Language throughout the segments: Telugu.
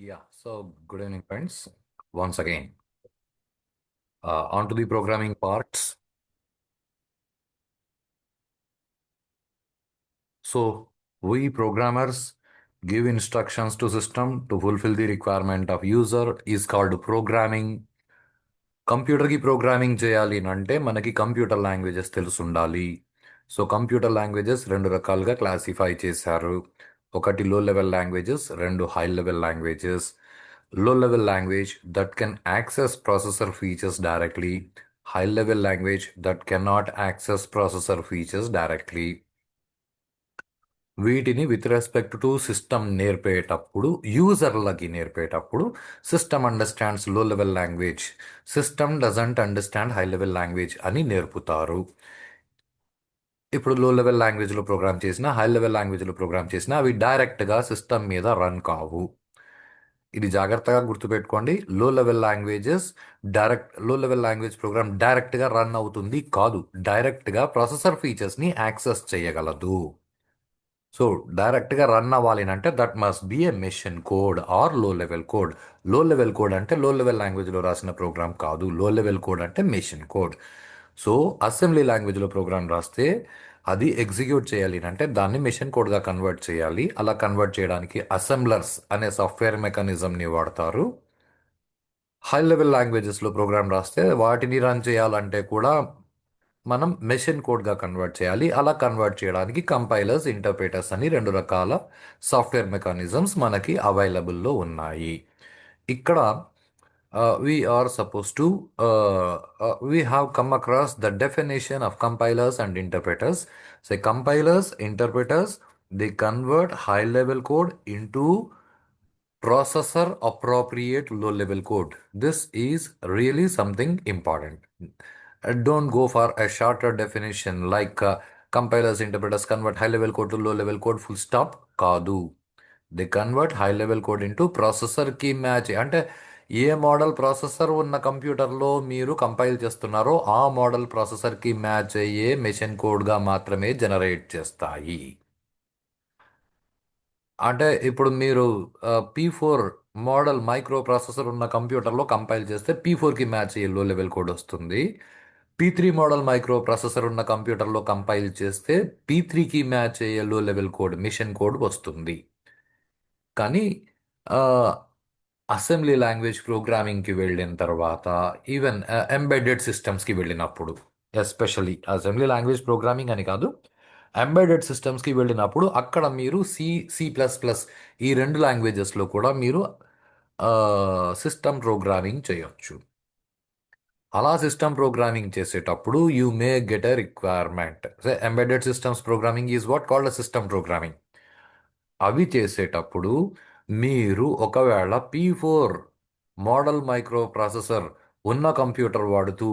Good evening, friends. Once again, on to the programming parts. So, we programmers give instructions to system to fulfill the requirement of user is called programming. కంప్యూటర్కి ప్రోగ్రామింగ్ చేయాలి అంటే మనకి కంప్యూటర్ లాంగ్వేజెస్ తెలిసి ఉండాలి. సో కంప్యూటర్ లాంగ్వేజెస్ రెండు రకాలుగా క్లాసిఫై చేశారు. ఒకటి లో లెవెల్ లాంగ్వేజెస్, రెండు high level languages. Low level language that can access processor features directly, high level language that can not access processor features directly. వీటిని విత్ రెస్పెక్ట్ టు సిస్టమ్ నేర్పేటప్పుడు, యూజర్లకి నేర్పేటప్పుడు system understands low level language, system doesn't understand high level language అని నేర్పుతారు. ఇప్పుడు లో లెవెల్ లాంగ్వేజ్లో ప్రోగ్రామ్ చేసినా, హై లెవెల్ లాంగ్వేజ్లో ప్రోగ్రామ్ చేసినా అవి డైరెక్ట్గా సిస్టమ్ మీద రన్ కావు. ఇది జాగ్రత్తగా గుర్తుపెట్టుకోండి. లో లెవెల్ లాంగ్వేజ్ ప్రోగ్రామ్ డైరెక్ట్గా రన్ అవుతుంది కాదు, డైరెక్ట్గా ప్రాసెసర్ ఫీచర్స్ని యాక్సెస్ చేయగలదు. సో డైరెక్ట్గా రన్ అవ్వాలి అంటే that must be a machine code or low level code. Low level code అంటే లో లెవెల్ లాంగ్వేజ్లో రాసిన ప్రోగ్రామ్ కాదు. లో లెవెల్ కోడ్ అంటే మెషిన్ కోడ్. సో అసెంబ్లీ లాంగ్వేజ్లో ప్రోగ్రామ్ రాస్తే అది ఎగ్జిక్యూట్ చేయాలి అంటే దాన్ని మెషిన్ కోడ్గా కన్వర్ట్ చేయాలి. అలా కన్వర్ట్ చేయడానికి అసెంబ్లర్స్ అనే సాఫ్ట్వేర్ మెకానిజంని వాడతారు. హై లెవెల్ లాంగ్వేజెస్లో ప్రోగ్రామ్ రాస్తే వాటిని రన్ చేయాలంటే కూడా మనం మెషిన్ కోడ్గా కన్వర్ట్ చేయాలి. అలా కన్వర్ట్ చేయడానికి కంపైలర్స్, ఇంటర్ప్రిటర్స్ అని రెండు రకాల సాఫ్ట్వేర్ మెకానిజమ్స్ మనకి అవైలబుల్లో ఉన్నాయి. ఇక్కడ we are supposed to we have come across the definition of compilers and interpreters. So compilers, interpreters, they convert high level code into processor appropriate low level code. This is really something important. Don't go for a shorter definition like compilers, interpreters convert high level code to low level code, full stop. Kaadu. They convert high level code into ప్రాసెసర్కి మ్యాచ్. అంటే ఏ మోడల్ ప్రాసెసర్ ఉన్న కంప్యూటర్లో మీరు కంపైల్ చేస్తున్నారో ఆ మోడల్ ప్రాసెసర్కి మ్యాచ్ అయ్యే మెషిన్ కోడ్గా మాత్రమే జనరేట్ చేస్తాయి. అంటే ఇప్పుడు మీరు P4 మోడల్ మైక్రో ప్రాసెసర్ ఉన్న కంప్యూటర్లో కంపైల్ చేస్తే P4కి మ్యాచ్ అయ్యే లో లెవెల్ కోడ్ వస్తుంది. P3 మోడల్ మైక్రో ప్రాసెసర్ ఉన్న కంప్యూటర్లో కంపైల్ చేస్తే P3కి మ్యాచ్ అయ్యే లో లెవెల్ కోడ్, మిషన్ కోడ్ వస్తుంది. కానీ అసెంబ్లీ లాంగ్వేజ్ ప్రోగ్రామింగ్కి వెళ్ళిన తర్వాత, ఈవెన్ ఎంబెడెడ్ సిస్టమ్స్కి వెళ్ళినప్పుడు, ఎస్పెషల్లీ అసెంబ్లీ లాంగ్వేజ్ ప్రోగ్రామింగ్ అని కాదు, ఎంబెడెడ్ సిస్టమ్స్కి వెళ్ళినప్పుడు అక్కడ మీరు C++ ఈ రెండు లాంగ్వేజెస్లో కూడా మీరు సిస్టమ్ ప్రోగ్రామింగ్ చేయొచ్చు. అలా సిస్టమ్ ప్రోగ్రామింగ్ చేసేటప్పుడు you may get a requirement. Embedded systems programming is what called system programming. అవి చేసేటప్పుడు మీరు ఒకవేళ P4 మోడల్ మైక్రో ప్రాసెసర్ ఉన్న కంప్యూటర్ వాడుతూ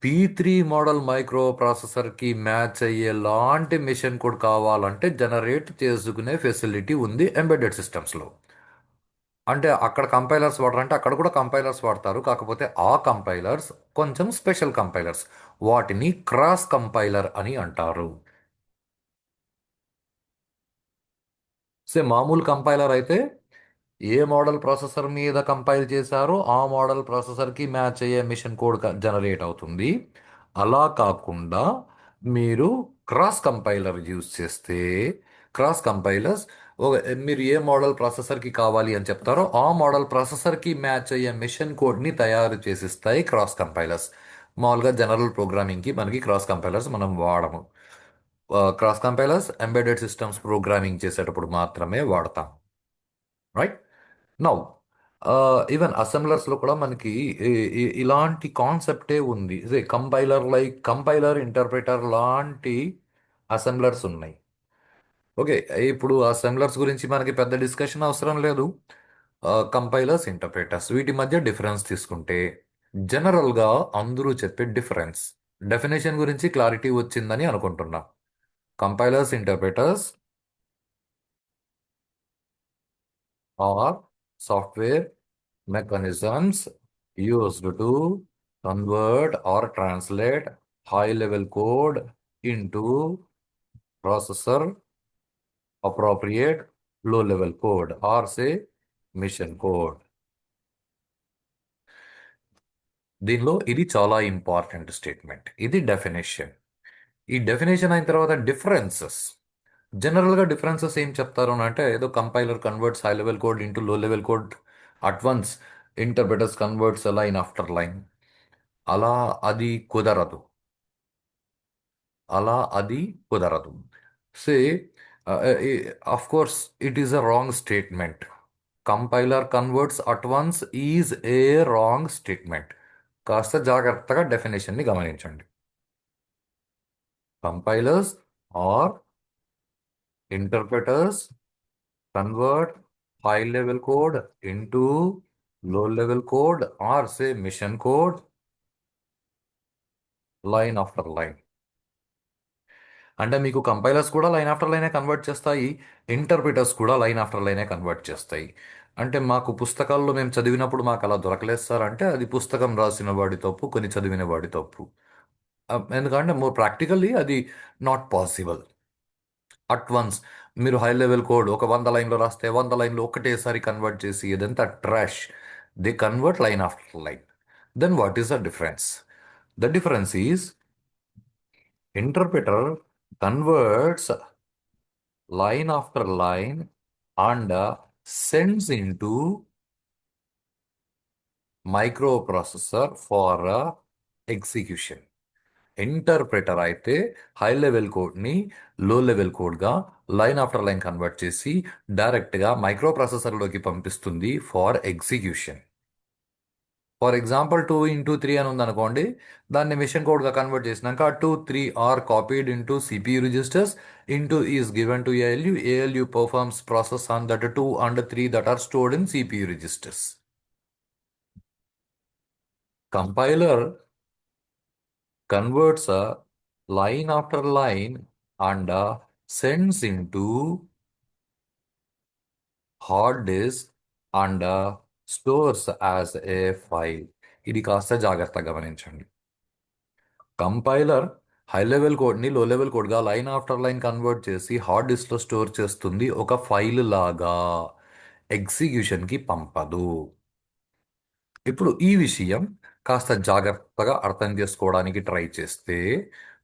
P3 మోడల్ మైక్రో ప్రాసెసర్కి మ్యాచ్ అయ్యేలాంటి మిషన్ కోడ్ కావాలంటే జనరేట్ చేసుకునే ఫెసిలిటీ ఉంది ఎంబెడెడ్ సిస్టమ్స్లో. అంటే అక్కడ కంపైలర్స్ వాడరంటే అక్కడ కూడా కంపైలర్స్ వాడతారు. కాకపోతే ఆ కంపైలర్స్ కొంచెం స్పెషల్ కంపైలర్స్. వాటిని క్రాస్ కంపైలర్ అని అంటారు. మామూలు కంపైలర్ అయితే ఏ మోడల్ ప్రాసెసర్ మీద కంపైల్ చేశారో ఆ మోడల్ ప్రాసెసర్కి మ్యాచ్ అయ్యే మిషన్ కోడ్ జనరేట్ అవుతుంది. అలా కాకుండా మీరు క్రాస్ కంపైలర్ యూజ్ చేస్తే, క్రాస్ కంపైలర్స్ మీరు ఏ మోడల్ ప్రాసెసర్కి కావాలి అని చెప్తారో ఆ మోడల్ ప్రాసెసర్కి మ్యాచ్ అయ్యే మిషన్ కోడ్ని తయారు చేసిస్తాయి క్రాస్ కంపైలర్స్. మామూలుగా జనరల్ ప్రోగ్రామింగ్కి మనకి క్రాస్ కంపైలర్స్ మనం వాడము. Cross compilers embedded systems programming చేసేటప్పుడు మాత్రమే వాడతాం. రైట్ నౌ ఈవెన్ అసెంబ్లర్స్లో కూడా మనకి ఇలాంటి కాన్సెప్టే ఉంది. కంపైలర్ ఇంటర్ప్రిటర్ లాంటి అసెంబ్లర్స్ ఉన్నాయి. ఓకే, ఇప్పుడు అసెంబ్లర్స్ గురించి మనకి పెద్ద డిస్కషన్ అవసరం లేదు. కంపైలర్స్, ఇంటర్ప్రిటర్స్ వీటి మధ్య డిఫరెన్స్ తీసుకుంటే జనరల్గా అందరూ చెప్పే డెఫినేషన్ గురించి క్లారిటీ వచ్చిందని అనుకుంటున్నా. Compilers, interpreters are software mechanisms used to convert or translate high level code into processor appropriate low level code, or say machine code. దీనిలో ఇది చాలా ఇంపార్టెంట్ స్టేట్మెంట్. ఇది డెఫినేషన్. ఈ డెఫినేషన్ అయిన తర్వాత డిఫరెన్సెస్. జనరల్గా డిఫరెన్సెస్ ఏం చెప్తారు అని అంటే ఏదో compiler converts high level code into low level code at once, interpreters converts line after line. అలా అది కుదరదు. అలా అది కుదరదు. Say of course it is a wrong statement. Compiler converts at once is a wrong statement. కాస్త జాగ్రత్తగా డెఫినేషన్ని గమనించండి. Compilers are interpreters convert high level code into low level code or say mission code line after line. అంటే మీకు కంపైలర్స్ కూడా లైన్ ఆఫ్టర్ లైనే కన్వర్ట్ చేస్తాయి, ఇంటర్ప్రిటర్స్ కూడా లైన్ ఆఫ్టర్ లైనే కన్వర్ట్ చేస్తాయి. అంటే మాకు పుస్తకాల్లో మేము చదివినప్పుడు మాకు అలా దొరకలేదు సార్ అంటే అది పుస్తకం రాసిన వాడి తప్పు, కొన్ని చదివిన వాడి తప్పు. ఎందుకంటే మోర్ ప్రాక్టికల్లీ అది నాట్ పాసిబుల్. అట్ వన్స్ మీరు హై లెవెల్ కోడ్ ఒక 100 లైన్లో రాస్తే 100 లైన్లో ఒకటేసారి కన్వర్ట్ చేసి ఇదంతా trash. They convert line after line. Then what is the difference? The difference is interpreter converts line after line and sends into micro processor for execution. Interpreter అయితే హై లెవెల్ కోడ్ని లో లెవెల్ కోడ్గా లైన్ ఆఫ్టర్ లైన్ కన్వర్ట్ చేసి డైరెక్ట్గా మైక్రో ప్రాసెసర్లోకి పంపిస్తుంది for execution. For example 2 into 3 అని ఉందనుకోండి, దాన్ని మిషన్ కోడ్గా కన్వర్ట్ చేసినాక 2, 3 are copied into CPU registers into is given to ALU. ALU performs process on that 2 and 3 that are stored in CPU registers. Compiler converts a line after line and sends into hard disk and stores as a file. ఇది కాస్త జాగ్రత్తగా గమనించండి. కంపైలర్ హై లెవెల్ కోడ్ని లో లెవెల్ కోడ్గా లైన్ ఆఫ్టర్ లైన్ కన్వర్ట్ చేసి హార్డ్ డిస్క్లో స్టోర్ చేస్తుంది ఒక ఫైల్ లాగా, ఎగ్జిక్యూషన్కి పంపదు. ఇప్పుడు ఈ విషయం కాస్త జాగ్రత్తగా అర్థం చేసుకోవడానికి ట్రై చేస్తే,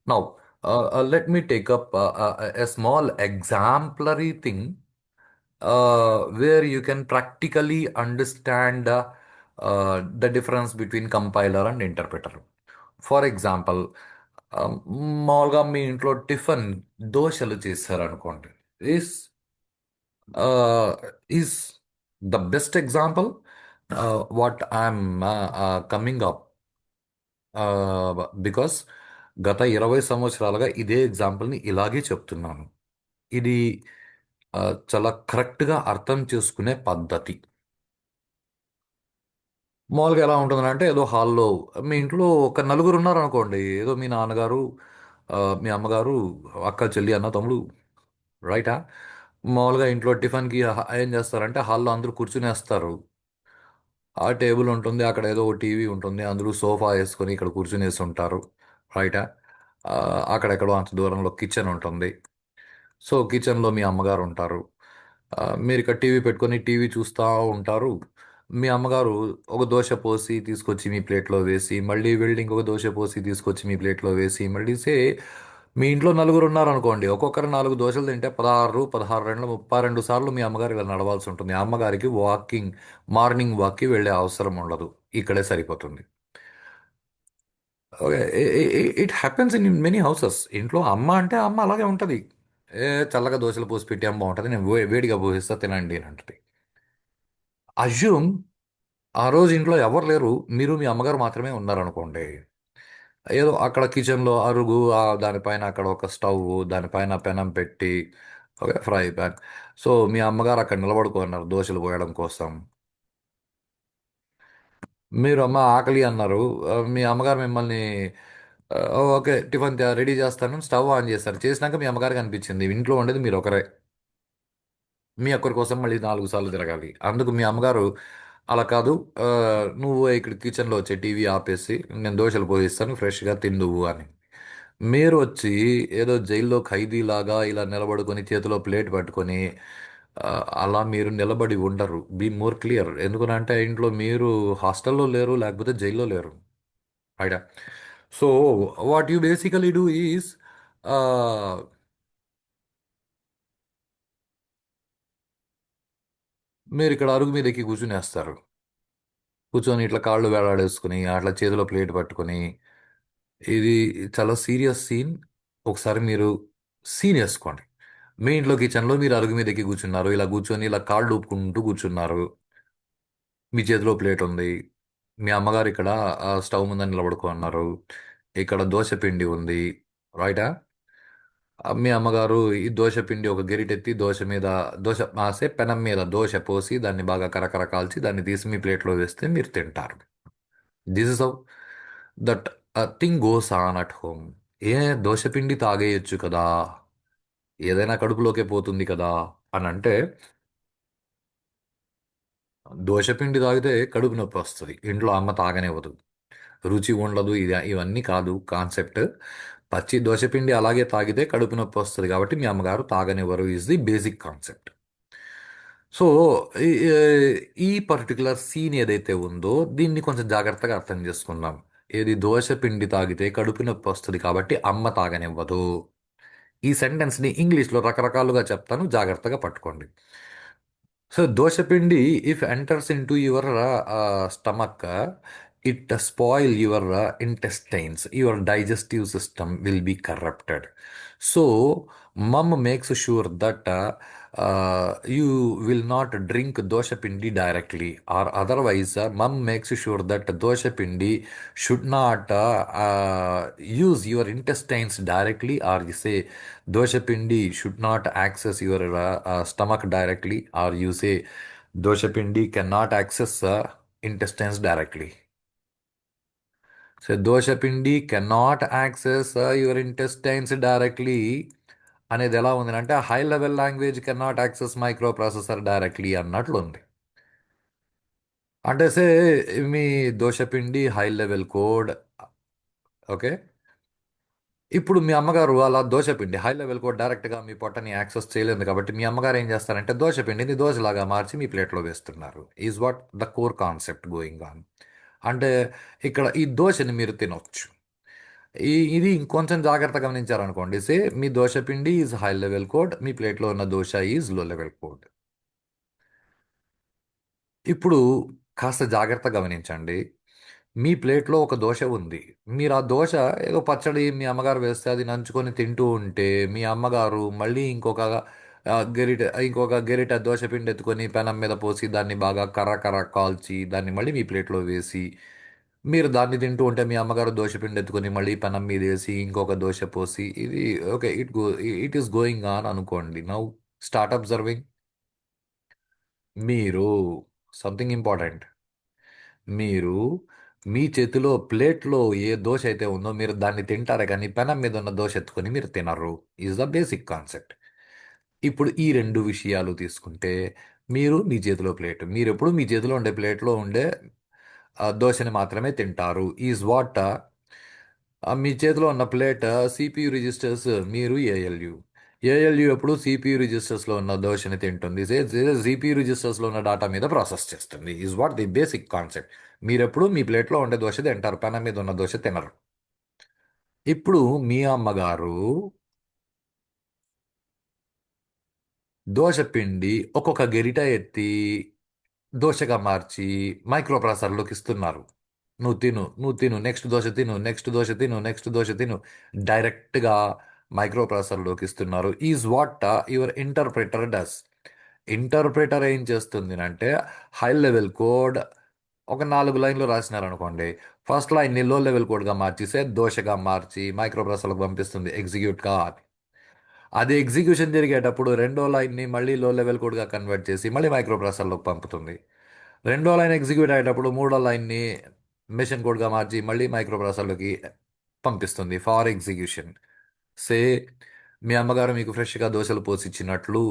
now let me take up a small exemplary thing where you can practically understand the difference between compiler and interpreter. For example, మామూలుగా మీ ఇంట్లో టిఫిన్ దోశలు చేశారనుకోండి. Is is the best example what I'm coming up, because గత 20 సంవత్సరాలుగా ఇదే ఎగ్జాంపుల్ని ఇలాగే చెప్తున్నాను. ఇది చాలా కరెక్ట్గా అర్థం చేసుకునే పద్ధతి. మామూలుగా ఎలా ఉంటుందంటే ఏదో హాల్లో మీ ఇంట్లో ఒక నలుగురు ఉన్నారనుకోండి. ఏదో మీ నాన్నగారు, మీ అమ్మగారు, అక్క, చెల్లి, అన్న, తమ్ముడు, రైటా? మామూలుగా ఇంట్లో టిఫిన్కి ఏం చేస్తారంటే హాల్లో అందరూ కూర్చునేస్తారు. ఆ టేబుల్ ఉంటుంది, అక్కడ ఏదో ఒక టీవీ ఉంటుంది, అందరూ సోఫా వేసుకొని ఇక్కడ కూర్చునేసి ఉంటారు, రైటా? అక్కడెక్కడో అంత దూరంలో కిచెన్ ఉంటుంది. సో కిచెన్లో మీ అమ్మగారు ఉంటారు. మీరు ఇక్కడ టీవీ పెట్టుకొని టీవీ చూస్తూ ఉంటారు. మీ అమ్మగారు ఒక దోశ పోసి తీసుకొచ్చి మీ ప్లేట్లో వేసి, మళ్ళీ వెళ్ళి ఇంకొక దోశ పోసి తీసుకొచ్చి మీ ప్లేట్లో వేసి, మళ్ళీ మీ ఇంట్లో నలుగురు ఉన్నారనుకోండి, ఒక్కొక్కరు 4 దోశలు తింటే 16, 16 రెండు 32 సార్లు మీ అమ్మగారు ఇలా నడవాల్సి ఉంటుంది. ఆ అమ్మగారికి మార్నింగ్ వాక్కి వెళ్ళే అవసరం ఉండదు, ఇక్కడే సరిపోతుంది. Okay, it happens in many houses. ఇంట్లో అమ్మ అంటే అమ్మ అలాగే ఉంటుంది. చల్లగా దోశలు పోసి పెట్టి అమ్మ ఉంటుంది, నేను వేడిగా పోసిస్తా తినండి అని అంటుంది. అజ్యూమ్ ఆ రోజు ఇంట్లో ఎవరు లేరు, మీరు మీ అమ్మగారు మాత్రమే ఉన్నారనుకోండి. ఏదో అక్కడ కిచెన్లో అరుగు, దానిపైన అక్కడ ఒక స్టవ్, దానిపైన పెనం పెట్టి ఒక ఫ్రై ప్యాన్. సో మీ అమ్మగారు అక్కడ నిలబడుకున్నారు దోశలు పోయడం కోసం. మీరు అమ్మ ఆకలి అన్నారు. మీ అమ్మగారు మిమ్మల్ని ఓకే టిఫిన్ రెడీ చేస్తాను స్టవ్ ఆన్ చేస్తారు. చేసినాక మీ అమ్మగారికి అనిపించింది ఇంట్లో ఉండేది మీరు ఒకరే, మీ ఒక్కరి కోసం మళ్ళీ 4 సార్లు తిరగాలి. అందుకు మీ అమ్మగారు అలా కాదు, ఆ, నువ్వు ఇక్కడ కిచెన్లో వచ్చే టీవీ ఆపేసి నేను దోశలు పోయిస్తాను ఫ్రెష్గా తిందువు అని. మీరు వచ్చి ఏదో జైల్లో ఖైదీలాగా ఇలా నిలబడుకొని చేతిలో ప్లేట్ పట్టుకొని ఆ, అలా మీరు నిలబడి ఉండరు. Be more clear. ఎందుకనంటే ఇంట్లో మీరు హాస్టల్లో లేరు, లేకపోతే జైల్లో లేరు. ఐడా. So what you basically do is, మీరు ఇక్కడ అరుగు మీద ఎక్కి కూర్చునేస్తారు. కూర్చొని ఇట్లా కాళ్ళు వేలాడేసుకుని అట్లా చేతిలో ప్లేట్ పట్టుకొని, ఇది చాలా సీరియస్ సీన్. ఒకసారి మీరు సీన్ వేసుకోండి. మీ ఇంట్లో కిచెన్లో మీరు అరుగు మీద ఎక్కి కూర్చున్నారు, ఇలా కూర్చొని ఇలా కాళ్ళు ఊపుకుంటూ కూర్చున్నారు. మీ చేతిలో ప్లేట్ ఉంది. మీ అమ్మగారు ఇక్కడ స్టవ్ ముందు నిలబడుకున్నారు. ఇక్కడ దోశ పిండి ఉంది. రైటా? మీ అమ్మగారు ఈ దోశ పిండి ఒక గెరిటెత్తి దోశ మీద, దోశ మాసే పెనం మీద దోశ పోసి దాన్ని బాగా కరకర కాల్చి దాన్ని తీసి మీ ప్లేట్లో వేస్తే మీరు తింటారు. This is how that thing goes on at home. ఏ, దోశ పిండి తాగేయొచ్చు కదా, ఏదైనా కడుపులోకే పోతుంది కదా అని అంటే, దోశ పిండి తాగితే కడుపు నొప్పి వస్తుంది, ఇంట్లో అమ్మ తాగనివ్వదు, రుచి ఉండదు. ఇది ఇవన్నీ కాదు కాన్సెప్ట్. పచ్చి దోశ పిండి అలాగే తాగితే కడుపు నొప్పి వస్తుంది కాబట్టి మీ అమ్మగారు తాగనివ్వరు is the basic concept. So ఈ ఈ పర్టికులర్ సీన్ ఏదైతే ఉందో దీన్ని కొంచెం జాగ్రత్తగా అర్థం చేసుకుందాం. ఏది, దోశ పిండి తాగితే కడుపు నొప్పి వస్తుంది కాబట్టి అమ్మ తాగనివ్వదు. ఈ సెంటెన్స్ని ఇంగ్లీష్లో రకరకాలుగా చెప్తాను, జాగ్రత్తగా పట్టుకోండి. సో దోశపిండి if enters into your stomach, it spoil your intestines. Your digestive system will be corrupted. So mom makes sure that you will not drink dosha pindi directly, or otherwise mom makes sure that dosha pindi should not use your intestines directly, or you say dosha pindi should not access your stomach directly, or you say dosha pindi cannot access intestines directly. So dosha pindi cannot access your intestines directly అనేది ఎలా ఉంది అంటే, high level language cannot access micro processor directly అన్నట్లు ఉంది. అంటే సే మీ దోశపిండి హై లెవెల్ కోడ్. ఓకే. ఇప్పుడు మీ అమ్మగారు అలా దోశపిండి హై లెవెల్ కోడ్ డైరెక్ట్గా మీ పొట్టని యాక్సెస్ చేయలేదు కాబట్టి మీ అమ్మగారు ఏం చేస్తారంటే దోశపిండిని దోశలాగా మార్చి మీ ప్లేట్లో వేస్తున్నారు. Is what the core concept going on. అంటే ఇక్కడ ఈ దోశని మీరు తినొచ్చు. ఇది ఇంకొంచెం జాగ్రత్త గమనించారనుకోండి, సే మీ దోశపిండి ఈజ్ హై లెవెల్ కోడ్, మీ ప్లేట్లో ఉన్న dosa is low level code. ఇప్పుడు కాస్త జాగ్రత్త గమనించండి. మీ ప్లేట్లో ఒక దోశ ఉంది. మీరు ఆ దోశ ఏదో పచ్చడి మీ అమ్మగారు వేస్తే అది నంచుకొని తింటూ ఉంటే, మీ అమ్మగారు మళ్ళీ ఇంకొక గెరిట దోశ పిండి ఎత్తుకొని పెనం మీద పోసి దాన్ని బాగా కర్ర కర్ర కాల్చి దాన్ని మళ్ళీ మీ ప్లేట్లో వేసి మీరు దాన్ని తింటూ ఉంటే, మీ అమ్మగారు దోశ పిండి ఎత్తుకొని మళ్ళీ పెనం మీద వేసి ఇంకొక దోశ పోసి, ఇది okay, it is going on అనుకోండి. Now start observing. మీరు సంథింగ్ ఇంపార్టెంట్. మీరు మీ చేతిలో ప్లేట్లో ఏ దోశ అయితే ఉందో మీరు దాన్ని తింటారే కానీ పెనం మీద ఉన్న దోశ ఎత్తుకొని మీరు తినరు. Is the basic concept. ఇప్పుడు ఈ రెండు విషయాలు తీసుకుంటే, మీరు మీ చేతిలో ప్లేట్, మీరు ఎప్పుడు మీ చేతిలో ఉండే ప్లేట్లో ఉండే దోశని మాత్రమే తింటారు. ఈజ్ వాట్ మీ చేతిలో ఉన్న ప్లేట్ సిపియు రిజిస్టర్స్, మీరు ఏఎల్యు ఎప్పుడు సిపియు రిజిస్టర్స్లో ఉన్న దోశని తింటుంది, సిపియు రిజిస్టర్స్లో ఉన్న డేటా మీద ప్రాసెస్ చేస్తుంది. Is what the basic concept. మీరెప్పుడు మీ ప్లేట్లో ఉండే దోశ తింటారు, పెనం మీద ఉన్న దోశ తినరు. ఇప్పుడు మీ అమ్మగారు దోశ పిండి ఒక్కొక్క గెరిట ఎత్తి దోశగా మార్చి మైక్రో ప్రాసెసర్లోకి ఇస్తున్నారు. నువ్వు తిను, నువ్వు తిను, నెక్స్ట్ దోశ తిను, నెక్స్ట్ దోశ తిను, నెక్స్ట్ దోశ తిను, డైరెక్ట్గా మైక్రో ప్రాసెసర్లోకి ఇస్తున్నారు. Is what your interpreter does. Interpreter ఏం చేస్తుంది అంటే, హై లెవెల్ కోడ్ ఒక 4 లైన్లు రాసినారనుకోండి, ఫస్ట్ లైన్ని లో లెవెల్ కోడ్గా మార్చేసే దోశగా మార్చి మైక్రో ప్రాసెసర్లకు పంపిస్తుంది ఎగ్జిక్యూట్గా. అది ఎగ్జిక్యూషన్ జరిగేటప్పుడు రెండో లైన్ని మళ్ళీ లో లెవెల్ కోడ్గా కన్వర్ట్ చేసి మళ్ళీ మైక్రో ప్రాసెసర్లోకి పంపుతుంది. రెండో లైన్ ఎగ్జిక్యూట్ అయ్యేటప్పుడు మూడో లైన్ని మెషిన్ కోడ్గా మార్చి మళ్ళీ మైక్రో ప్రాసెసర్లోకి పంపిస్తుంది ఫార్ ఎగ్జిక్యూషన్. సే మీ అమ్మగారు మీకు ఫ్రెష్గా దోశలు పోసిచ్చినట్లు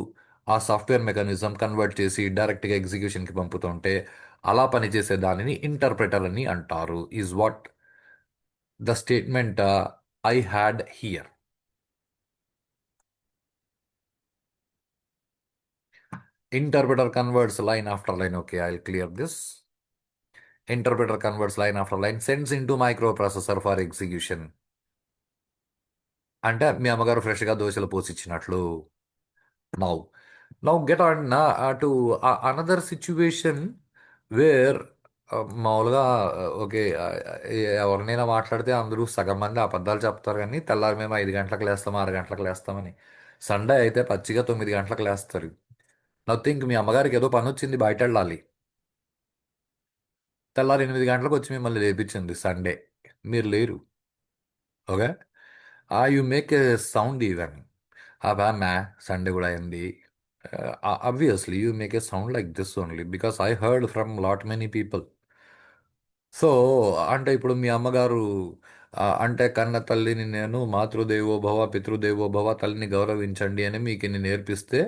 ఆ సాఫ్ట్వేర్ మెకానిజం కన్వర్ట్ చేసి డైరెక్ట్గా ఎగ్జిక్యూషన్కి పంపుతుంటే, అలా పనిచేసే దానిని ఇంటర్ప్రెటర్ అని అంటారు. Is what the statement I had here. Interpreter converts line after line. Okay, I'll clear this. Interpreter converts line after line, sends into microprocessor for execution. అంటే మీ అమ్మగారు ఫ్రెష్గా దోశలు పోసిచ్చినట్లు. Now now get on to another situation where మామూలుగా ఓకే ఎవరినైనా మాట్లాడితే అందరూ సగం మంది అబద్ధాలు చెప్తారు కానీ తెల్లారి మేము 5 గంటలకు లేస్తాం 6 గంటలకు లేస్తామని. సండే అయితే పచ్చిగా 9 గంటలకు లేస్తారు. నథింక్ మీ అమ్మగారికి ఏదో పని వచ్చింది బయట వెళ్ళాలి. తెల్లారి 8 గంటలకు వచ్చి మిమ్మల్ని లేపించింది సండే. మీరు లేరు. Okay. You make a sound even. అబ్బా మ్యా సండే కూడా అయింది. Obviously, you make a sound like this only because I heard from lot many people. So అంటే ఇప్పుడు మీ అమ్మగారు అంటే కన్న తల్లిని నేను మాతృదేవో భవ పితృదేవో భవ తల్లిని గౌరవించండి అని మీకు ఇన్ని నేర్పిస్తే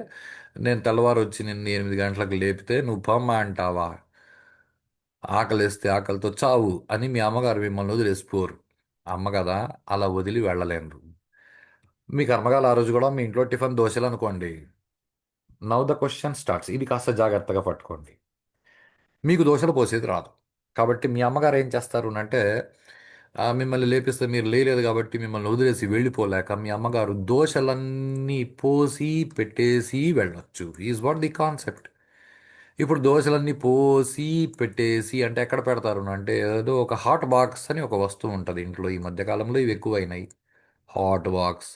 నేను తెల్లవారు వచ్చి నిన్ను 8 గంటలకు లేపితే నువ్వు పొమ్మ అంటావా? ఆకలిస్తే ఆకలితో చావు అని మీ అమ్మగారు మిమ్మల్ని వదిలేసిపోరు. అమ్మ కదా, అలా వదిలి వెళ్ళలేరు. మీ కర్మగాలు ఆ రోజు కూడా మీ ఇంట్లో టిఫిన్ దోశలు అనుకోండి. Now the question starts. ఇది కాస్త జాగ్రత్తగా పట్టుకోండి. మీకు దోశలు పోసేది రాదు. కాబట్టి మీ అమ్మగారు ఏం చేస్తారు అంటే మిమ్మల్ని లేపిస్తే మీరు లేలేదు కాబట్టి మిమ్మల్ని వదిలేసి వెళ్ళిపోలేక మీ అమ్మగారు దోశలన్నీ పోసి పెట్టేసి వెళ్ళొచ్చు. Is what the concept. ఇప్పుడు దోశలన్నీ పోసి పెట్టేసి అంటే ఎక్కడ పెడతారు అంటే ఏదో ఒక హాట్ బాక్స్ అని ఒక వస్తువు ఉంటుంది ఇంట్లో. ఈ మధ్యకాలంలో ఇవి ఎక్కువైనాయి. Hot box.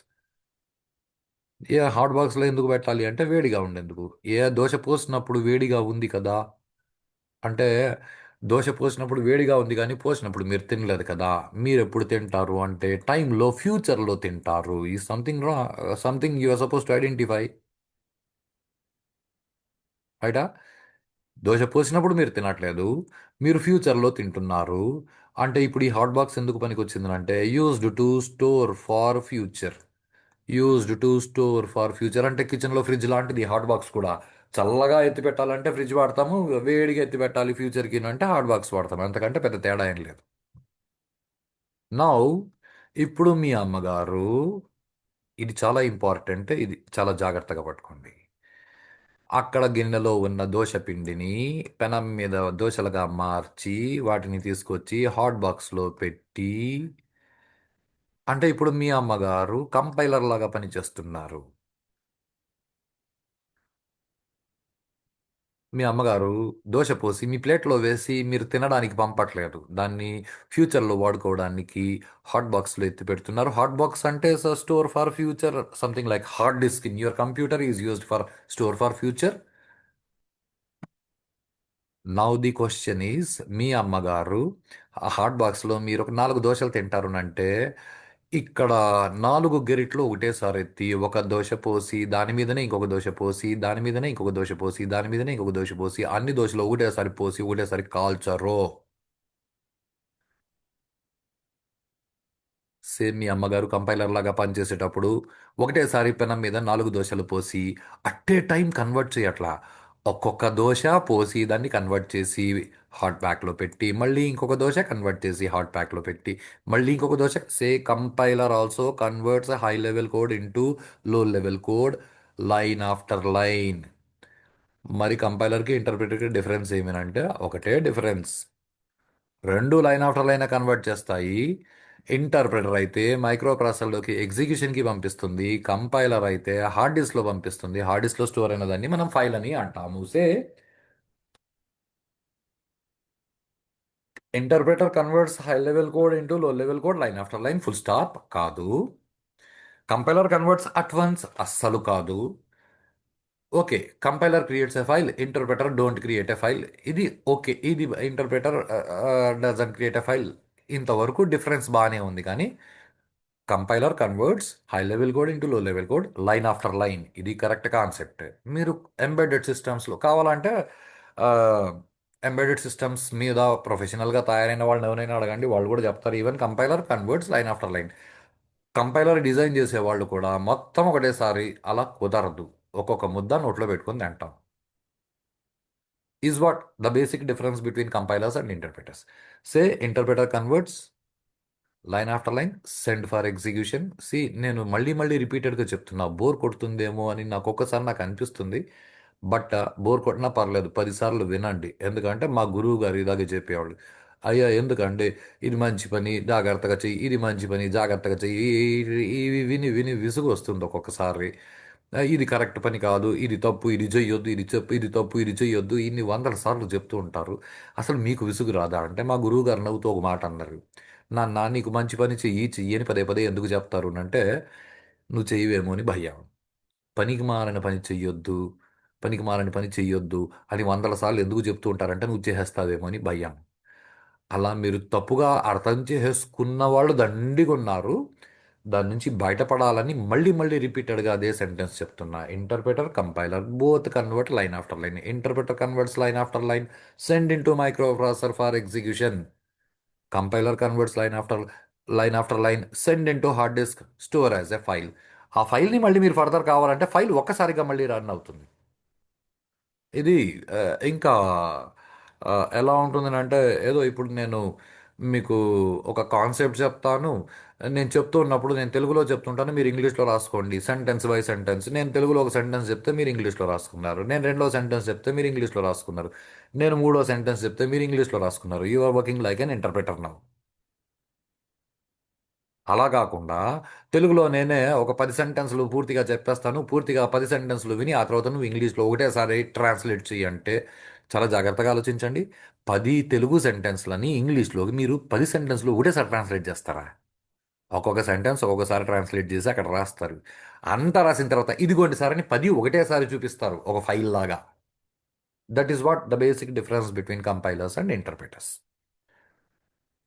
ఏ హాట్ బాక్స్లో ఎందుకు పెట్టాలి అంటే వేడిగా ఉండేందుకు. ఏ దోశ పోసినప్పుడు వేడిగా ఉంది కదా అంటే దోశ పోసినప్పుడు వేడిగా ఉంది కానీ పోసినప్పుడు మీరు తినలేదు కదా. మీరు ఎప్పుడు తింటారు అంటే టైంలో ఫ్యూచర్లో తింటారు. ఈ something something you are suppose to identify. రైటా? దోశ పోసినప్పుడు మీరు తినట్లేదు, మీరు ఫ్యూచర్లో తింటున్నారు. అంటే ఇప్పుడు ఈ హాట్ బాక్స్ ఎందుకు పనికి వచ్చింది అంటే used to store for future. Used to store for future అంటే కిచెన్లో ఫ్రిడ్జ్ లాంటిది హాట్ బాక్స్ కూడా. చల్లగా ఎత్తి పెట్టాలంటే ఫ్రిడ్జ్ వాడతాము, వేడిగా ఎత్తి పెట్టాలి ఫ్యూచర్కి అంటే హాట్ బాక్స్ వాడతాము. అంతకంటే పెద్ద తేడా ఏం లేదు. నౌ ఇప్పుడు మీ అమ్మగారు, ఇది చాలా ఇంపార్టెంట్, ఇది చాలా జాగ్రత్తగా పట్టుకోండి. అక్కడ గిన్నెలో ఉన్న దోశ పిండిని పెనం మీద దోశలుగా మార్చి వాటిని తీసుకొచ్చి హాట్ బాక్స్లో పెట్టి అంటే ఇప్పుడు మీ అమ్మగారు కంపైలర్ లాగా పనిచేస్తున్నారు. మీ అమ్మగారు దోశ పోసి మీ ప్లేట్లో వేసి మీరు తినడానికి పంపట్లేదు. దాన్ని ఫ్యూచర్లో వాడుకోవడానికి హాట్ బాక్స్లో ఎత్తి పెడుతున్నారు. హాట్ బాక్స్ అంటే store for future. Something like hard disk in your computer is used for store for future. Now the question is మీ అమ్మగారు ఆ హాట్ బాక్స్లో మీరు ఒక 4 దోశలు తింటారు అంటే ఇక్కడ 4 గెరిట్లు ఒకటేసారి ఎత్తి ఒక దోశ పోసి దాని మీదనే ఇంకొక దోశ పోసి దాని మీదనే ఇంకొక దోశ పోసి దాని మీదనే ఇంకొక దోశ పోసి అన్ని దోశలు ఒకటేసారి పోసి ఒకటేసారి కాల్చరు. సేమ్ మీ అమ్మగారు కంపైలర్ లాగా పనిచేసేటప్పుడు ఒకటేసారి పెనం మీద 4 దోశలు పోసి అట్టే టైం కన్వర్ట్ చేయట్లా. ఒక్కొక్క దోశ పోసి దాన్ని కన్వర్ట్ చేసి హాట్ ప్యాక్లో పెట్టి మళ్ళీ ఇంకొక దోశ కన్వర్ట్ చేసి హాట్ ప్యాక్లో పెట్టి మళ్ళీ ఇంకొక dosa. Compiler also converts high level code into low level code line after line. మరి కంపైలర్కి ఇంటర్ప్రిటర్కి డిఫరెన్స్ ఏమేనంటే ఒకటే డిఫరెన్స్. రెండు లైన్ ఆఫ్టర్ లైన్ కన్వర్ట్ చేస్తాయి. ఇంటర్ప్రిటర్ అయితే మైక్రో ప్రాసెసర్లోకి ఎగ్జిక్యూషన్కి పంపిస్తుంది. కంపైలర్ అయితే హార్డ్ డిస్క్లో పంపిస్తుంది. హార్డ్ డిస్క్లో స్టోర్ అయిన దాన్ని మనం ఫైల్ అని అంటాము. Interpreter converts high level code into low level code line after line full stop కాదు. కంపైలర్ కన్వర్ట్స్ అట్ వన్స్ అస్సలు కాదు. Okay. Compiler creates a file, interpreter don't create a file. ఇది ఓకే. ఇది interpreter doesn't create a file. ఇంతవరకు డిఫరెన్స్ బాగానే ఉంది కానీ compiler converts high level code into low level code line after line. ఇది కరెక్ట్ కాన్సెప్ట్. మీరు ఎంబెడెడ్ సిస్టమ్స్లో కావాలంటే ఎంబెడెడ్ సిస్టమ్స్ మీద ప్రొఫెషనల్గా తయారైన వాళ్ళని ఎవరైనా అడగండి, వాళ్ళు కూడా చెప్తారు. Even compiler converts line after line. Compiler design చేసే వాళ్ళు కూడా మొత్తం ఒకటేసారి అలా కుదరదు. ఒక్కొక్క ముద్ద నోట్లో పెట్టుకుని తింటాం. Is what the basic difference between compilers and interpreters. Interpreter converts line after line send for execution. నేను మళ్ళీ మళ్ళీ రిపీటెడ్గా చెప్తున్నా, బోర్ కొడుతుందేమో అని నాకు ఒక్కసారి నాకు అనిపిస్తుంది. బట్ బోర్ కొట్టినా పర్లేదు 10 సార్లు వినండి. ఎందుకంటే మా గురువు గారు ఇలాగే చెప్పేవాళ్ళు. అయ్యా ఎందుకంటే ఇది మంచి పని జాగ్రత్తగా చెయ్యి, ఇది మంచి పని జాగ్రత్తగా చెయ్యి, ఇవి విని విని విసుగు వస్తుంది ఒక్కొక్కసారి. ఇది కరెక్ట్ పని కాదు, ఇది తప్పు, ఇది చెయ్యొద్దు, ఇది చెప్పు, ఇది తప్పు, ఇది చెయ్యొద్దు, ఇన్ని వందల సార్లు చెప్తూ ఉంటారు. అసలు మీకు విసుగు రాదా అంటే మా గురువు గారు నవ్వుతూ ఒక మాట అన్నారు. నాన్న నీకు మంచి పని చెయ్యి చెయ్యి అని పదే పదే ఎందుకు చెప్తారు అంటే నువ్వు చెయ్యవేమో అని భయం. పనికి మాలిన పని చెయ్యొద్దు, పనికి మాలిన పని చెయ్యొద్దు అని వందల సార్లు ఎందుకు చెప్తూ ఉంటారంటే నువ్వు చేసేస్తావేమో అని భయం. అలా మీరు తప్పుగా అర్థం చేసుకున్న వాళ్ళు దండిగా ఉన్నారు. దాని నుంచి బయటపడాలని మళ్ళీ మళ్ళీ రిపీటెడ్గా అదే సెంటెన్స్ చెప్తున్నా. Interpreter compiler both convert line after line. Interpreter converts line after line, send in to micro processor for execution. Compiler converts line after line, send in to hard disk, store as a file. ఆ ఫైల్ని మళ్ళీ మీరు ఫర్దర్ కావాలంటే ఫైల్ ఒక్కసారిగా మళ్ళీ రన్ అవుతుంది. ఇది ఇంకా ఎలా ఉంటుందని అంటే ఏదో ఇప్పుడు నేను మీకు ఒక కాన్సెప్ట్ చెప్తాను. నేను చెప్తూ ఉన్నప్పుడు నేను తెలుగులో చెప్తుంటాను, మీరు ఇంగ్లీష్లో రాసుకోండి సెంటెన్స్ బై సెంటెన్స్. నేను తెలుగులో ఒక సెంటెన్స్ చెప్తే మీరు ఇంగ్లీష్లో రాసుకున్నారు, నేను రెండో సెంటెన్స్ చెప్తే మీరు ఇంగ్లీష్లో రాసుకున్నారు, నేను మూడో సెంటెన్స్ చెప్తే మీరు ఇంగ్లీష్లో రాసుకున్నారు. You are working like an interpreter now. అలా కాకుండా తెలుగులో నేనే ఒక 10 సెంటెన్స్లు పూర్తిగా చెప్పేస్తాను, పూర్తిగా 10 సెంటెన్స్లు విని ఆ తర్వాత నువ్వు ఇంగ్లీష్లో ఒకటేసారి ట్రాన్స్లేట్ చెయ్యి అంటే చాలా జాగ్రత్తగా ఆలోచించండి. 10 తెలుగు సెంటెన్స్లని ఇంగ్లీష్లోకి మీరు 10 సెంటెన్స్లు ఒకటేసారి ట్రాన్స్లేట్ చేస్తారా? ఒక్కొక్క సెంటెన్స్ ఒక్కొక్కసారి ట్రాన్స్లేట్ చేసి అక్కడ రాస్తారు. అంతా రాసిన తర్వాత ఇదిగోండి సార్ అని 10 ఒకటేసారి చూపిస్తారు ఒక ఫైల్ లాగా. That is what the basic difference between compilers and interpreters.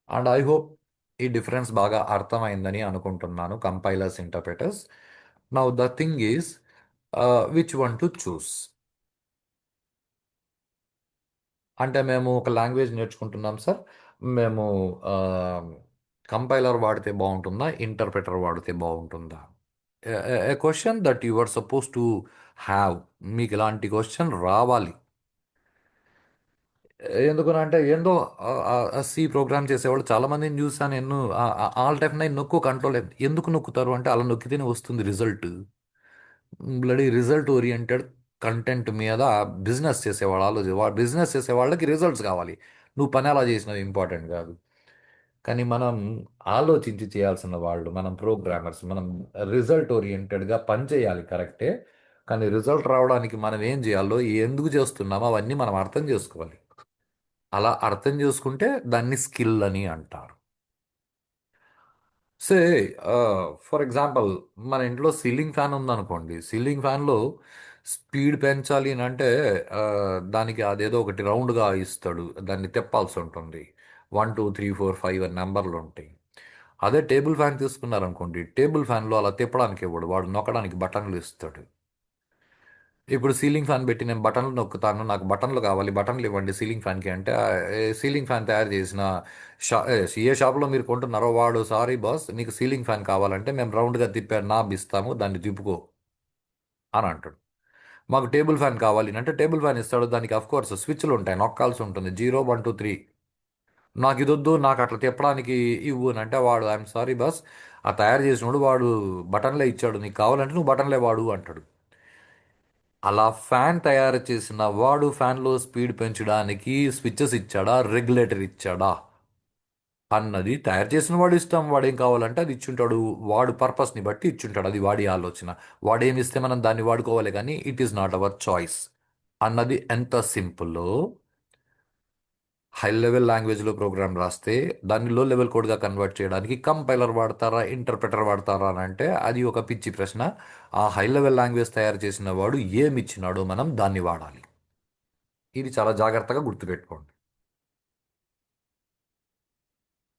And I hope ఈ డిఫరెన్స్ బాగా అర్థమైందని అనుకుంటున్నాను. Compilers interpreters. Now the thing is which one to choose. అంటే మేము ఒక లాంగ్వేజ్ నేర్చుకుంటున్నాం సార్. మేము కంపైలర్ వాడితే బాగుంటుందా, ఇంటర్ప్రిటర్ వాడితే బాగుంటుందా? A question that you are suppose to have. మీకు ఇలాంటి క్వశ్చన్ రావాలి. ఎందుకనంటే ఏందో సి ప్రోగ్రామ్ చేసేవాళ్ళు చాలా మందిని చూసాను నేను. ఆల్ టైప్ నైన్ నొక్కు కంట్రోల్ ఎందుకు నొక్కుతారు అంటే అలా నొక్కితేనే వస్తుంది result. Bloody result oriented content మీద బిజినెస్ చేసేవాళ్ళు ఆలోచి బిజినెస్ చేసే వాళ్ళకి రిజల్ట్స్ కావాలి. నువ్వు పని అలా చేసినవి ఇంపార్టెంట్ కాదు. కానీ మనం ఆలోచించి చేయాల్సిన వాళ్ళు మనం ప్రోగ్రామర్స్. మనం రిజల్ట్ ఓరియంటెడ్గా పని చేయాలి కరెక్టే. కానీ రిజల్ట్ రావడానికి మనం ఏం చేయాలో ఎందుకు చేస్తున్నామో అవన్నీ మనం అర్థం చేసుకోవాలి. అలా అర్థం చేసుకుంటే దాన్ని స్కిల్ అని అంటారు. సే ఫర్ ఎగ్జాంపుల్ మన ఇంట్లో సీలింగ్ ఫ్యాన్ ఉందనుకోండి. సీలింగ్ ఫ్యాన్లో స్పీడ్ పెంచాలి అని అంటే దానికి అదేదో ఒకటి రౌండ్గా ఇస్తాడు, దాన్ని తిప్పాల్సి ఉంటుంది. 1 2 3 4 5 అని నెంబర్లు ఉంటాయి. అదే టేబుల్ ఫ్యాన్ తీసుకున్నారనుకోండి, టేబుల్ ఫ్యాన్లో అలా తిప్పడానికి ఇవ్వడు, వాడు నొక్కడానికి బటన్లు ఇస్తాడు. ఇప్పుడు సీలింగ్ ఫ్యాన్ పెట్టి నేను బటన్లు నొక్కుతాను, నాకు బటన్లు కావాలి, బటన్లు ఇవ్వండి సీలింగ్ ఫ్యాన్కి అంటే సీలింగ్ ఫ్యాన్ తయారు చేసిన ఏ షాప్లో మీరు కొంటున్నారో వాడు సారీ బాస్ నీకు సీలింగ్ ఫ్యాన్ కావాలంటే మేము రౌండ్గా తిప్పా నాబ్ ఇస్తాము దాన్ని తిప్పుకో అని అంటాడు. మాకు టేబుల్ ఫ్యాన్ కావాలి అంటే టేబుల్ ఫ్యాన్ ఇస్తాడు, దానికి అఫ్ కోర్స్ స్విచ్లు ఉంటాయి, నొక్కాల్సి ఉంటుంది 0 1 2 3. నాకు ఇది వద్దు, నాకు అట్లా తిప్పడానికి ఇవ్వు అని అంటే వాడు ఐఎమ్ సారీ బాస్ ఆ తయారు చేసినోడు వాడు బటన్లే ఇచ్చాడు, నీకు కావాలంటే నువ్వు బటన్లే వాడు అంటాడు. అలా ఫ్యాన్ తయారు చేసిన వాడు ఫ్యాన్లో స్పీడ్ పెంచడానికి స్విచెస్ ఇచ్చాడా, రెగ్యులేటర్ ఇచ్చాడా అన్నది తయారు చేసిన వాడు ఇష్టం. వాడు ఏం కావాలంటే అది ఇచ్చుంటాడు, వాడు పర్పస్ని బట్టి ఇచ్చుంటాడు, అది వాడి ఆలోచన. వాడేమిస్తే మనం దాన్ని వాడుకోవాలి కానీ it is not our choice అన్నది ఎంత సింపుల్లో. హై లెవెల్ లాంగ్వేజ్లో ప్రోగ్రామ్ రాస్తే దాన్ని లో లెవెల్ కోడ్గా కన్వర్ట్ చేయడానికి కంపైలర్ వాడతారా, ఇంటర్ప్రిటర్ వాడతారా అని అంటే అది ఒక పిచ్చి ప్రశ్న. ఆ హై లెవెల్ లాంగ్వేజ్ తయారు చేసిన వాడు ఏమి ఇచ్చినాడో మనం దాన్ని వాడాలి. ఇది చాలా జాగ్రత్తగా గుర్తుపెట్టుకోండి.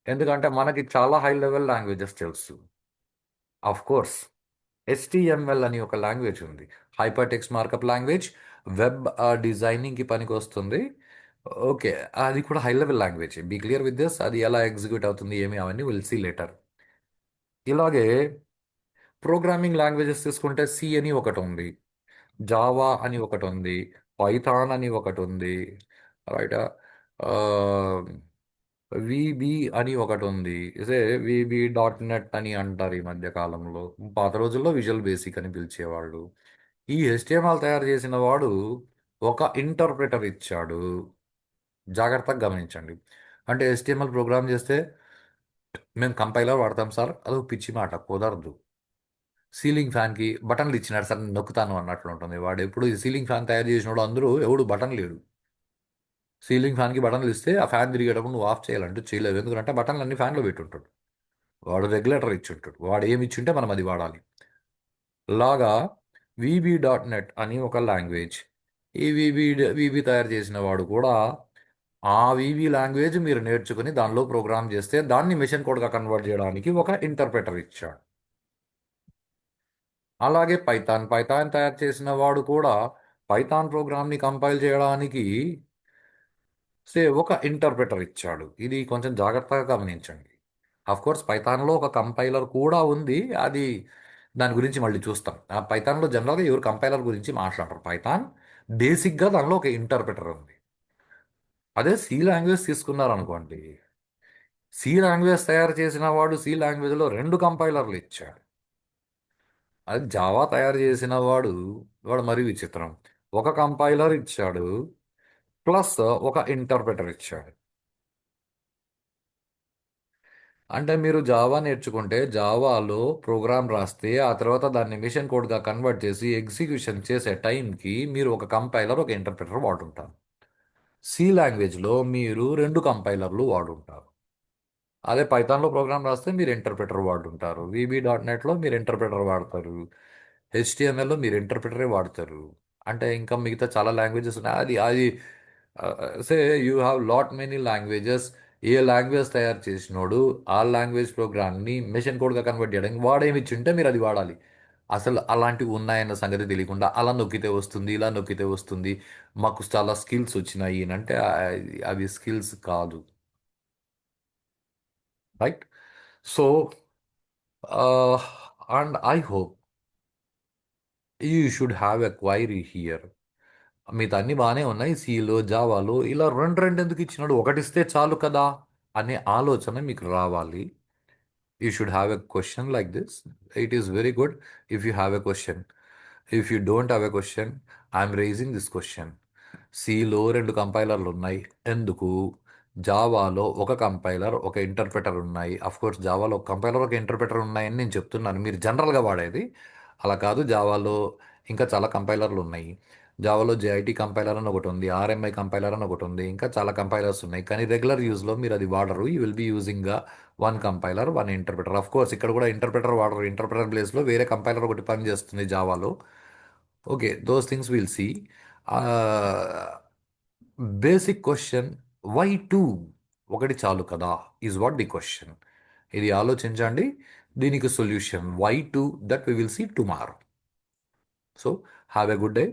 ఎందుకంటే మనకి చాలా హై లెవెల్ లాంగ్వేజెస్ తెలుసు. ఆఫ్ కోర్స్ HTML అని ఒక లాంగ్వేజ్ ఉంది, hyper text markup language. Web డిజైనింగ్కి పనికి వస్తుంది. ఓకే, అది కూడా high level language. Be clear with this. అది ఎలా ఎగ్జిక్యూట్ అవుతుంది ఏమి అవన్నీ విల్ సీ లేటర్. ఇలాగే ప్రోగ్రామింగ్ లాంగ్వేజెస్ తీసుకుంటే సి అని ఒకటి ఉంది, జావా అని ఒకటి ఉంది, పైథాన్ అని ఒకటి ఉంది, రైట్. విబి అని ఒకటి ఉంది. ఇదే VB.NET అని అంటారు ఈ మధ్య కాలంలో. పాత రోజుల్లో విజువల్ బేసిక్ అని పిలిచేవాళ్ళు. ఈ HTML తయారు చేసిన వాడు ఒక ఇంటర్ప్రిటర్ ఇచ్చాడు. జాగ్రత్తగా గమనించండి. అంటే HTML ప్రోగ్రామ్ చేస్తే మేము కంపైలర్ వాడతాం సార్, అది పిచ్చి మాట, కుదరదు. సీలింగ్ ఫ్యాన్కి బటన్లు ఇచ్చినాడు సార్, నేను నొక్కుతాను అన్నట్లు ఉంటుంది. వాడు ఎప్పుడు ఈ సీలింగ్ ఫ్యాన్ తయారు చేసినోడు అందరూ ఎవడు బటన్ లేడు. సీలింగ్ ఫ్యాన్కి బటన్లు ఇస్తే ఆ ఫ్యాన్ తిరిగేటప్పుడు నువ్వు ఆఫ్ చేయాలంటే చేయలేవు, ఎందుకంటే బటన్లు అన్ని ఫ్యాన్లో పెట్టుంటాడు. వాడు రెగ్యులేటర్ ఇచ్చుంటాడు, వాడు ఏమి ఇచ్చుంటే మనం అది వాడాలి. లాగా VB.NET అని ఒక లాంగ్వేజ్. ఈ విబి తయారు చేసిన వాడు కూడా ఆ విబి లాంగ్వేజ్ మీరు నేర్చుకుని దానిలో ప్రోగ్రామ్ చేస్తే దాన్ని మెషిన్ కోడ్గా కన్వర్ట్ చేయడానికి ఒక ఇంటర్ప్రెటర్ ఇచ్చాడు. అలాగే పైథాన్ తయారు చేసిన వాడు కూడా పైథాన్ ప్రోగ్రామ్ని కంపైల్ చేయడానికి ఒక ఇంటర్ప్రెటర్ ఇచ్చాడు. ఇది కొంచెం జాగ్రత్తగా గమనించండి. ఆఫ్ కోర్స్ పైథాన్లో ఒక కంపైలర్ కూడా ఉంది, అది దాని గురించి మళ్ళీ చూస్తాం. ఆ పైథాన్లో జనరల్గా ఎవరు కంపైలర్ గురించి మాట్లాడరు. పైథాన్ బేసిక్గా దానిలో ఒక ఇంటర్ప్రెటర్ ఉంది. అదే సి లాంగ్వేజ్ తీసుకున్నారనుకోండి, సి లాంగ్వేజ్ తయారు చేసిన వాడు సి లాంగ్వేజ్లో రెండు కంపైలర్లు ఇచ్చాడు. అది జావా తయారు చేసిన వాడు మరీ విచిత్రం. ఒక కంపైలర్ ఇచ్చాడు ప్లస్ ఒక ఇంటర్ప్రెటర్ ఇచ్చాడు. అంటే మీరు జావా నేర్చుకుంటే జావాలో ప్రోగ్రామ్ రాస్తే ఆ తర్వాత దాన్ని మిషన్ కోడ్గా కన్వర్ట్ చేసి ఎగ్జిక్యూషన్ చేసే టైంకి మీరు ఒక కంపైలర్ ఒక ఇంటర్ప్రిటర్ వాడుంటారు. సి లాంగ్వేజ్లో మీరు రెండు కంపైలర్లు వాడుంటారు. అదే పైథాన్లో ప్రోగ్రామ్ రాస్తే మీరు ఇంటర్ప్రిటర్ వాడుంటారు. VB.NETలో మీరు ఇంటర్ప్రిటర్ వాడతారు. HTMLలో మీరు ఇంటర్ప్రిటరే వాడతారు. అంటే ఇంకా మిగతా చాలా లాంగ్వేజెస్ ఉన్నాయి. అది అది say you have lot many languages. A language తయారు చేసినోడు ఆ లాంగ్వేజ్ ప్రోగ్రామ్ని మెషిన్ కోడ్గా కన్వర్ట్ చేయడానికి వాడేమి ఇచ్చింటే మీరు అది వాడాలి. అసలు అలాంటివి ఉన్నాయన్న సంగతి తెలియకుండా అలా నొక్కితే వస్తుంది, ఇలా నొక్కితే వస్తుంది, మాకు చాలా స్కిల్స్ వచ్చినాయి అని అంటే అవి స్కిల్స్ కాదు. Right? So and I hope you should have a query here. మిగతా అన్ని బాగానే ఉన్నాయి, సిలో జావాలో ఇలా రెండు రెండు ఎందుకు ఇచ్చినాడు, ఒకటిస్తే చాలు కదా అనే ఆలోచన మీకు రావాలి. You should have a question like this. It is very good if you have a question. If you don't have a question, I'm raising this question. సిలో రెండు కంపైలర్లు ఉన్నాయి ఎందుకు? జావాలో ఒక కంపైలర్ ఒక ఇంటర్ప్రిటర్ ఉన్నాయి. అఫ్ కోర్స్ జావాలో ఒక కంపైలర్ ఒక ఇంటర్ప్రిటర్ ఉన్నాయని నేను చెప్తున్నాను, మీరు జనరల్గా వాడేది అలా కాదు. జావాలో ఇంకా చాలా కంపైలర్లు ఉన్నాయి. జావాలో JIT కంపైలర్ అని ఒకటి ఉంది, RMI కంపైలర్ అని ఒకటి ఉంది, ఇంకా చాలా కంపైలర్స్ ఉన్నాయి. కానీ రెగ్యులర్ యూజ్లో మీరు అది వాడరు. You will be using one compiler one interpreter. Of course ఇక్కడ కూడా ఇంటర్ప్రిటర్ వాడరు, ఇంటర్ప్రిటర్ ప్లేస్లో వేరే కంపైలర్ ఒకటి పని చేస్తుంది జావాలో. Okay, those things will see. Basic question, why two? ఒకటి చాలు కదా ఈజ్ వాట్ ది క్వశ్చన్. ఇది ఆలోచించండి. దీనికి solution why two, that we will see tomorrow. So have a good day.